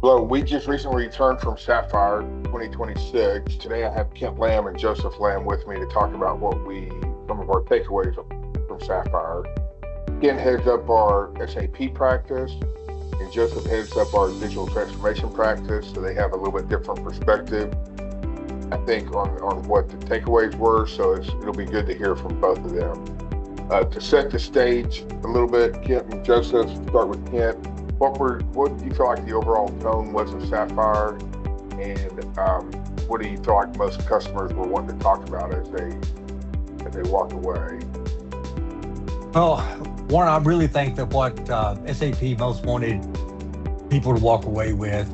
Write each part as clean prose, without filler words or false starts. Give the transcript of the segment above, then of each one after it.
Hello, we just recently returned from Sapphire 2026. Today I have Kent Lamb and Joseph Lamb with me to talk about some of our takeaways from Sapphire. Kent heads up our SAP practice, and Joseph heads up our digital transformation practice, so they have a little bit different perspective, I think, on what the takeaways were, so it'll be good to hear from both of them. To set the stage a little bit, Kent and Joseph, start with Kent. What do you feel like the overall tone was of Sapphire, and what do you feel like most customers were wanting to talk about as they walk away? Well, Warren, I really think that what SAP most wanted people to walk away with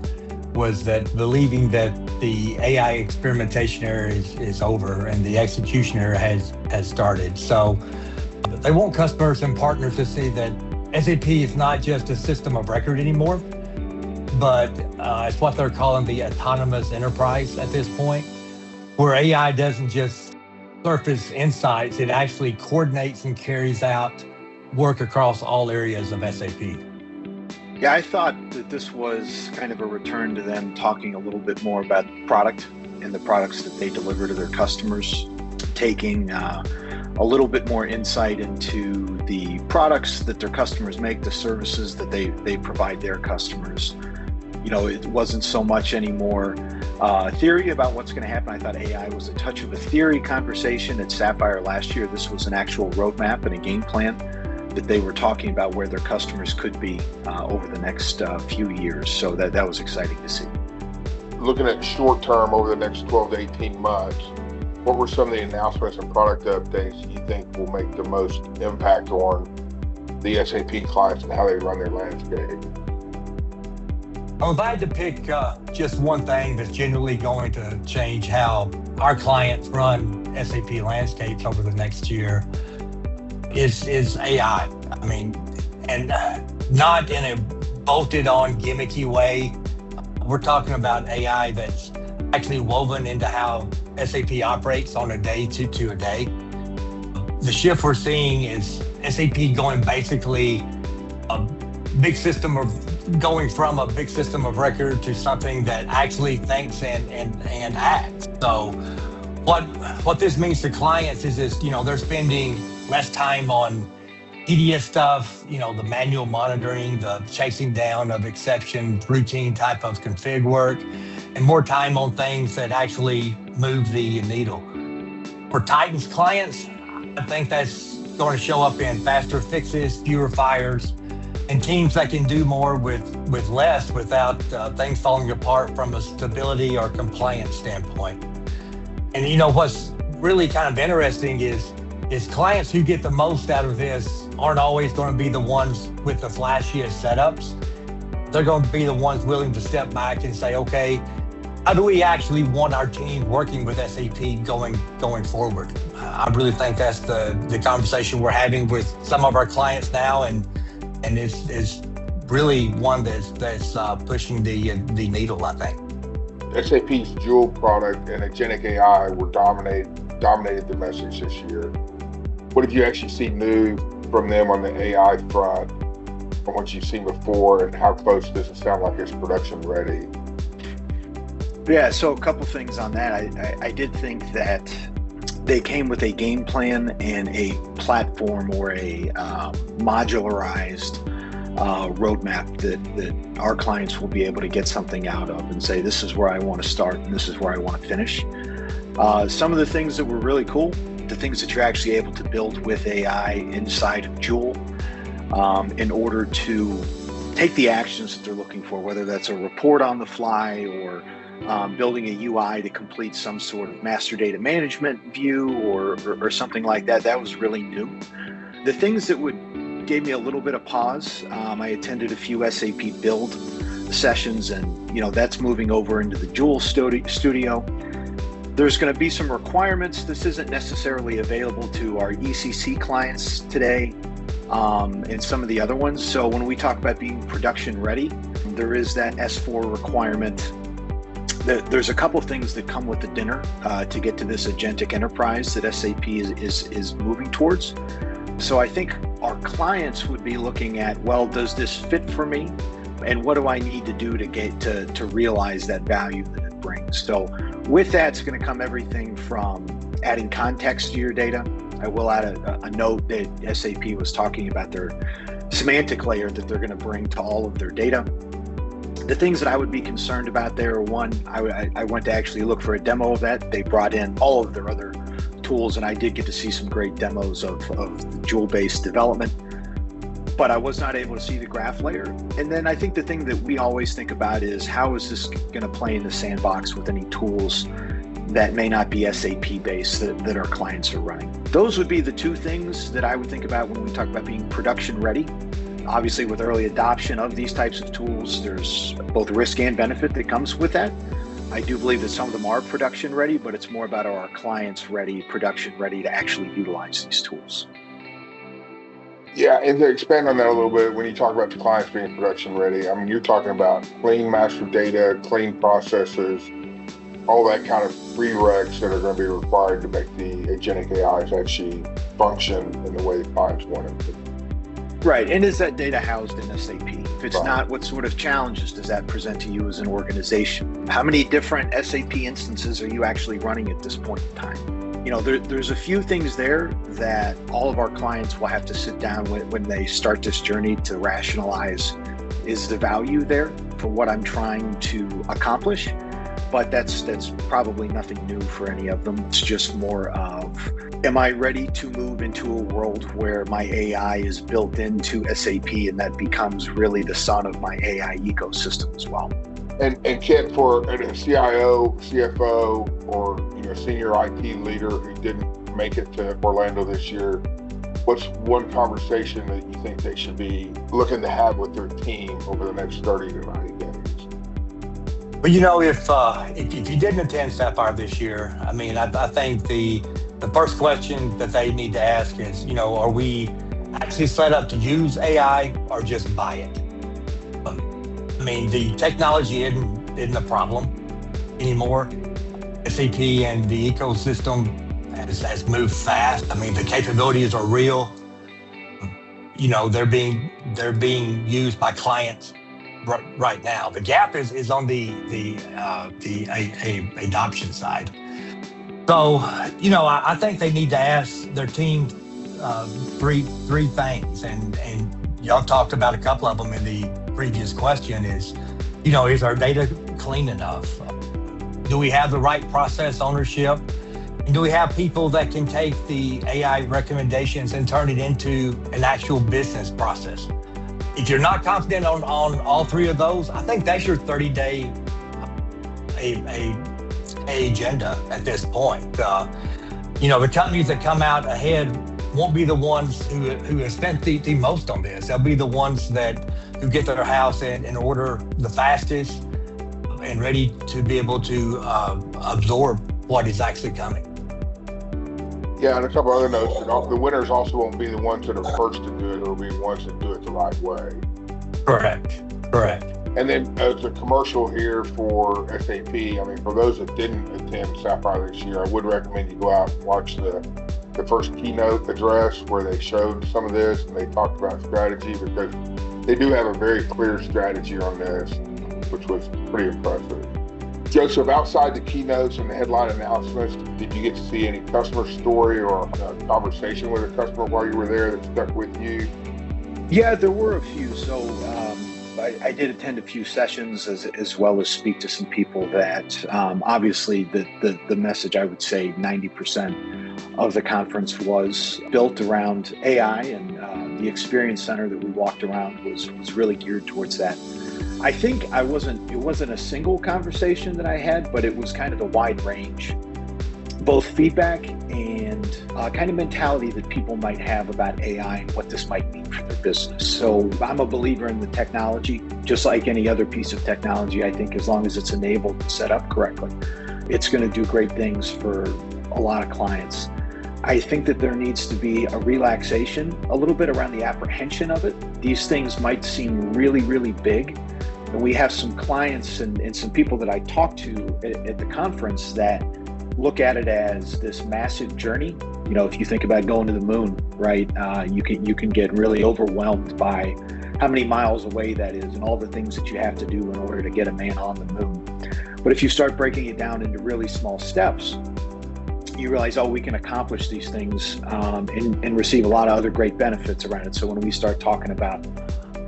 was that believing that the AI experimentation era is over and the execution era has started. So they want customers and partners to see that SAP is not just a system of record anymore, but it's what they're calling the autonomous enterprise at this point, where AI doesn't just surface insights, it actually coordinates and carries out work across all areas of SAP. Yeah, I thought that this was kind of a return to them talking a little bit more about product and the products that they deliver to their customers, taking a little bit more insight into the products that their customers make, the services that they provide their customers. You know, it wasn't so much anymore theory about what's going to happen. I thought AI was a touch of a theory conversation at Sapphire last year. This was an actual roadmap and a game plan that they were talking about where their customers could be over the next few years. So that was exciting to see. Looking at short term over the next 12 to 18 months, what were some of the announcements and product updates you think will make the most impact on the SAP clients and how they run their landscape? If I had to pick just one thing that's genuinely going to change how our clients run SAP landscapes over the next year is AI. I mean, and not in a bolted on gimmicky way. We're talking about AI that's actually woven into how SAP operates on a day to a day. The shift we're seeing is SAP going basically going from a big system of record to something that actually thinks and acts. So what this means to clients is they're spending less time on tedious stuff, the manual monitoring, the chasing down of exceptions, routine type of config work, and more time on things that actually move the needle. For Titan's clients, I think that's going to show up in faster fixes, fewer fires, and teams that can do more with less without things falling apart from a stability or compliance standpoint. And what's really kind of interesting is clients who get the most out of this aren't always going to be the ones with the flashiest setups. They're going to be the ones willing to step back and say, okay, how do we actually want our team working with SAP going forward? I really think that's the conversation we're having with some of our clients now, and it's really one that's pushing the needle, I think. SAP's Joule product and agentic AI were dominated the message this year. What did you actually see new from them on the AI front from what you've seen before, and how close does it sound like it's production ready? Yeah, so a couple things on that. I did think that they came with a game plan and a platform or a modularized roadmap that our clients will be able to get something out of and say, this is where I want to start and this is where I want to finish. Some of the things that were really cool, the things that you're actually able to build with AI inside of Joule in order to take the actions that they're looking for, whether that's a report on the fly or building a UI to complete some sort of master data management view or something like that. That was really new. The things that gave me a little bit of pause, I attended a few SAP build sessions, and that's moving over into the Joule studio. There's going to be some requirements. This isn't necessarily available to our ECC clients today and some of the other ones. So when we talk about being production ready, there is that S4 requirement. There's a couple things that come with the dinner to get to this agentic enterprise that SAP is moving towards. So I think our clients would be looking at, well, does this fit for me? and what do I need to do to get to realize that value that it brings. So with that, it's going to come everything from adding context to your data. I will add a note that SAP was talking about their semantic layer that they're going to bring to all of their data. The things that I would be concerned about there are, one, I went to actually look for a demo of that. They brought in all of their other tools, and I did get to see some great demos of the Joule-based development, but I was not able to see the graph layer. And then I think the thing that we always think about is, how is this going to play in the sandbox with any tools that may not be SAP based that our clients are running? Those would be the two things that I would think about when we talk about being production ready. Obviously, with early adoption of these types of tools, there's both risk and benefit that comes with that. I do believe that some of them are production ready, but it's more about, are our clients ready, production ready to actually utilize these tools? Yeah, and to expand on that a little bit, when you talk about the clients being production ready, I mean, you're talking about clean master data, clean processes, all that kind of prereqs that are going to be required to make the agentic AIs actually function in the way the clients want it to. Right, and is that data housed in SAP? If it's not, what sort of challenges does that present to you as an organization? How many different SAP instances are you actually running at this point in time? You know, there's a few things there that all of our clients will have to sit down with when they start this journey to rationalize, is the value there for what I'm trying to accomplish? But that's probably nothing new for any of them. It's just more of, am I ready to move into a world where my AI is built into SAP and that becomes really the sun of my AI ecosystem as well? And Kent, for a CIO, CFO, or senior IT leader who didn't make it to Orlando this year, what's one conversation that you think they should be looking to have with their team over the next 30 to 90 days? Well, if you didn't attend Sapphire this year, I mean, I think the first question that they need to ask is, are we actually set up to use AI or just buy it? I mean, the technology isn't a problem anymore. SAP and the ecosystem has moved fast. I mean, the capabilities are real. They're being used by clients right now. The gap is on the adoption side. So, I think they need to ask their team three things, and y'all talked about a couple of them in the previous question. Is our data clean enough? Do we have the right process ownership? And do we have people that can take the AI recommendations and turn it into an actual business process? If you're not confident on all three of those, I think that's your 30-day agenda at this point. The companies that come out ahead won't be the ones who have spent the most on this. They'll be the ones who get their house in order the fastest and ready to be able to absorb what is actually coming. Yeah, and a couple other notes. The winners also won't be the ones that are first to do it. It'll be the ones that do it the right way. Correct. And then as a commercial here for SAP, I mean, for those that didn't attend Sapphire this year, I would recommend you go out and watch the first keynote address where they showed some of this and they talked about strategy, because they do have a very clear strategy on this, which was pretty impressive. Joseph, outside the keynotes and the headline announcements, did you get to see any customer story or a conversation with a customer while you were there that stuck with you? Yeah, there were a few. So I did attend a few sessions as well as speak to some people that obviously the message, I would say 90% of the conference was built around AI, and the experience center that we walked around was really geared towards that. I think it wasn't a single conversation that I had, but it was kind of the wide range, both feedback and kind of mentality that people might have about AI and what this might mean for their business. So I'm a believer in the technology, just like any other piece of technology. I think as long as it's enabled and set up correctly, it's going to do great things for a lot of clients. I think that there needs to be a relaxation a little bit around the apprehension of it. These things might seem really, really big. And we have some clients and some people that I talked to at the conference that look at it as this massive journey. If you think about going to the moon, right? You can get really overwhelmed by how many miles away that is and all the things that you have to do in order to get a man on the moon. But if you start breaking it down into really small steps, you realize, oh, we can accomplish these things and receive a lot of other great benefits around it. So when we start talking about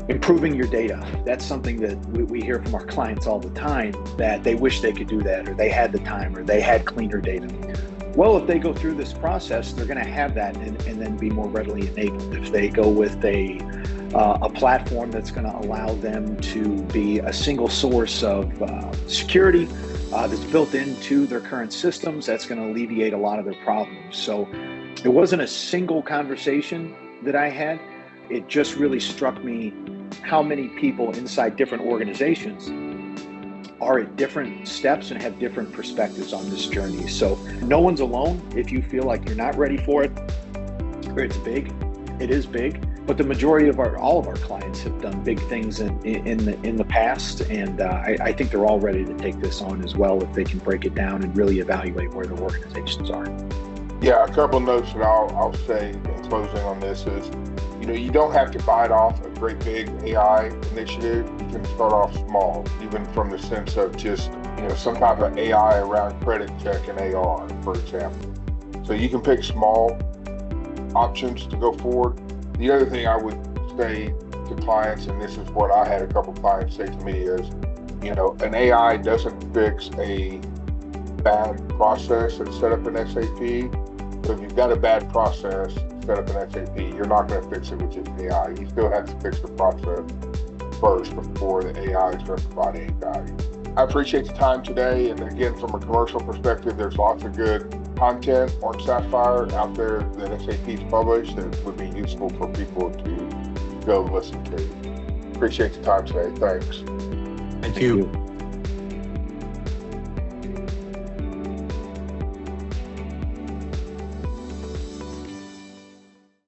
improving your data, that's something that we hear from our clients all the time, that they wish they could do that, or they had the time, or they had cleaner data. Well, if they go through this process, they're going to have that and then be more readily enabled. If they go with a platform that's going to allow them to be a single source of security that's built into their current systems, that's going to alleviate a lot of their problems. So it wasn't a single conversation that I had. It just really struck me how many people inside different organizations are at different steps and have different perspectives on this journey. So no one's alone. If you feel like you're not ready for it, or it's big, it is big. But the majority of all of our clients have done big things in the past, and I think they're all ready to take this on as well if they can break it down and really evaluate where their organizations are. Yeah, a couple of notes that I'll say in closing on this is, you don't have to bite off a great big AI initiative. You can start off small, even from the sense of just, some type of AI around credit check and AR, for example. So you can pick small options to go forward. The other thing I would say to clients, and this is what I had a couple clients say to me, is, an AI doesn't fix a bad process that's set up in SAP. So if you've got a bad process set up in SAP, you're not going to fix it with just AI. You still have to fix the process first before the AI is going to provide any value. I appreciate the time today. And again, from a commercial perspective, there's lots of good content on Sapphire out there that SAP's published that would be useful for people to go listen to. Appreciate the time today. Thanks. Thank you.